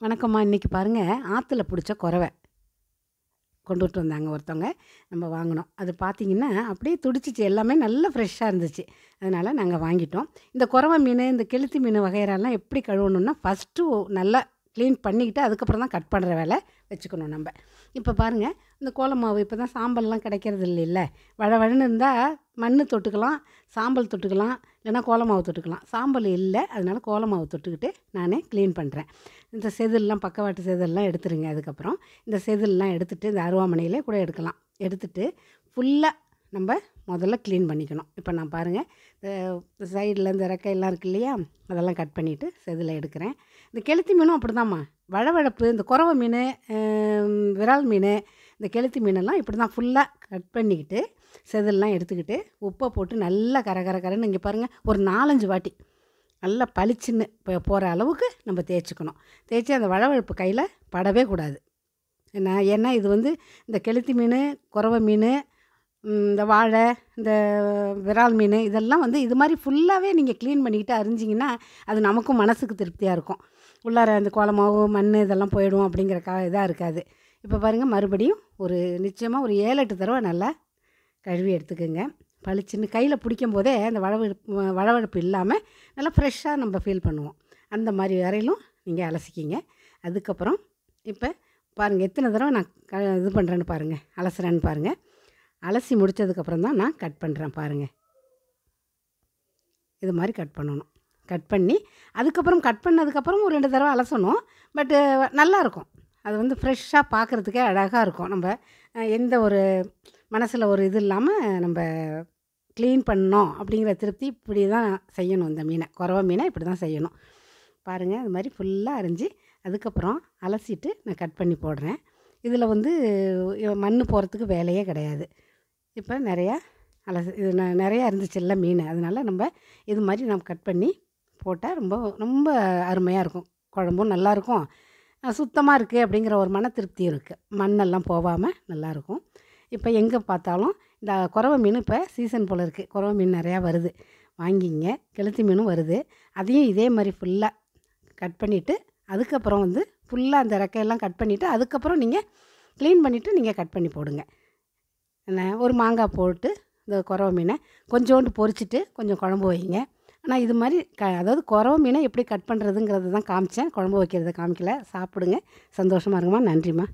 வணக்கம்மா. இன்றைக்கி பாருங்கள், ஆற்றுல பிடிச்ச கொரவை கொண்டுட்டு வந்தாங்க ஒருத்தவங்க. நம்ம வாங்கினோம். அது பார்த்திங்கன்னா அப்படியே துடிச்சிச்சு, எல்லாமே நல்லா ஃப்ரெஷ்ஷாக இருந்துச்சு. அதனால் நாங்கள் வாங்கிட்டோம். இந்த கொரவை மீன், இந்த கெளுத்தி மீன் வகையறாலாம் எப்படி கழுவணுன்னா, ஃபஸ்ட்டு நல்லா க்ளீன் பண்ணிக்கிட்டு அதுக்கப்புறம் தான் கட் பண்ணுற வேலை வச்சுக்கணும் நம்ம. இப்போ பாருங்கள், இந்த கோல மாவு இப்போ தான் சாம்பல்லாம் கிடைக்கிறது இல்லைல்ல. வழவழன்னு இருந்தால் மண் தொட்டுக்கலாம், சாம்பல் தொட்டுக்கலாம், இல்லைனா கோல மாவு தொட்டுக்கலாம். சாம்பல் இல்லை, அதனால் கோல மாவு தொட்டுக்கிட்டு நானே க்ளீன் பண்ணுறேன். இந்த செதில்லாம், பக்கவாட்டு செதில்லாம் எடுத்துருங்க. அதுக்கப்புறம் இந்த செதில்லாம் எடுத்துகிட்டு இந்த அருவாமனையிலே கூட எடுக்கலாம். எடுத்துகிட்டு ஃபுல்லாக நம்ம முதல்ல க்ளீன் பண்ணிக்கணும். இப்போ நான் பாருங்கள், இந்த சைடில் இந்த ரெக்கையெல்லாம் இருக்கு இல்லையா, அதெல்லாம் கட் பண்ணிவிட்டு செதில் எடுக்கிறேன். இந்த கெளுத்தி மீனும் அப்படி தான்மா, வழவழப்பு. இந்த கொரவை மீன், விரால் மீன், இந்த கெளுத்தி மீனெல்லாம் இப்படி தான் ஃபுல்லாக கட் பண்ணிக்கிட்டு செதில்லாம் எடுத்துக்கிட்டு உப்பை போட்டு நல்லா கரன்னு இங்கே பாருங்கள், ஒரு 4-5 வாட்டி நல்லா பளிச்சுன்னு போகிற அளவுக்கு நம்ம தேய்ச்சிக்கணும். தேய்ச்சி அந்த வழவழப்பு கையில் படவே கூடாது. ஏன்னா இது வந்து இந்த கெளுத்தி மீன், கொரவை மீன், இந்த வாழை, இந்த விரால் மீன், இதெல்லாம் வந்து இது மாதிரி ஃபுல்லாகவே நீங்கள் க்ளீன் பண்ணிக்கிட்டு அரிஞ்சிங்கன்னா அது நமக்கும் மனசுக்கு திருப்தியாக இருக்கும். உள்ளார அந்த கோலமாவு, மண் இதெல்லாம் போயிடும் அப்படிங்கிற இதாக இருக்காது. இப்போ பாருங்கள், மறுபடியும் நிச்சயமாக ஒரு 7-8 தடவை நல்லா கழுவி எடுத்துக்கோங்க. பளிச்சுன்னு கையில் பிடிக்கும் போதே அந்த வழவழப்பு இல்லாமல் நல்லா ஃப்ரெஷ்ஷாக நம்ம ஃபீல் பண்ணுவோம். அந்த மாதிரி வரையிலும் நீங்கள் அலசிக்கிங்க. அதுக்கப்புறம் இப்போ பாருங்கள், எத்தனை தடவை நான் இது பண்ணுறேன்னு பாருங்கள், அலசுறேன்னு பாருங்கள். அலசி முடித்ததுக்கப்புறம் தான் நான் கட் பண்ணுறேன் பாருங்கள். இது மாதிரி கட் பண்ணணும். கட் பண்ணி அதுக்கப்புறம் கட் பண்ணதுக்கப்புறம் ஒரு 2 தடவை அலசணும். பட்டு நல்லாயிருக்கும். அது வந்து ஃப்ரெஷ்ஷாக பார்க்குறதுக்கே அழகாக இருக்கும். நம்ம எந்த ஒரு மனசில் ஒரு இது இல்லாமல் நம்ம க்ளீன் பண்ணோம் அப்படிங்கிற திருப்தி. இப்படி தான் செய்யணும். இந்த மீனை, கொரவை மீனை இப்படி தான் செய்யணும். பாருங்கள், அது மாதிரி ஃபுல்லாக அரிஞ்சு அதுக்கப்புறம் அலசிட்டு நான் கட் பண்ணி போடுறேன். இதில் வந்து மண் போகிறதுக்கு வேலையே கிடையாது. இப்போ நிறையா இது நிறையா இருந்துச்சுல்ல மீன், அதனால் நம்ம இது மாதிரி நம்ம கட் பண்ணி போட்டால் ரொம்ப ரொம்ப அருமையாக இருக்கும். குழம்பும் நல்லாயிருக்கும், சுத்தமாக இருக்குது அப்படிங்கிற ஒரு மன திருப்தியும் இருக்குது. மண்ணெல்லாம் போகாமல் நல்லாயிருக்கும். இப்போ எங்கே பார்த்தாலும் இந்த கொரவை மீன் இப்போ சீசன் போல் இருக்குது. கொரவை மீன் நிறையா வருது, வாங்கிங்க. கெளுத்தி மீனும் வருது. அதையும் இதே மாதிரி ஃபுல்லாக கட் பண்ணிவிட்டு அதுக்கப்புறம் வந்து ஃபுல்லாக அந்த ரெக்கையெல்லாம் கட் பண்ணிவிட்டு அதுக்கப்புறம் நீங்கள் க்ளீன் பண்ணிவிட்டு நீங்கள் கட் பண்ணி போடுங்க. ஒரு மாங்காய் போட்டு இந்த கொரவை மீனை கொஞ்சோண்டு பொரிச்சிட்டு கொஞ்சம் குழம்பு வைங்க. ஆனால் இது மாதிரி அதாவது கொரவை மீனை எப்படி கட் பண்ணுறதுங்கிறது தான் காமிச்சேன், குழம்பு வைக்கிறத காமிக்கல. சாப்பிடுங்க, சந்தோஷமாக இருங்கம்மா. நன்றிம்மா.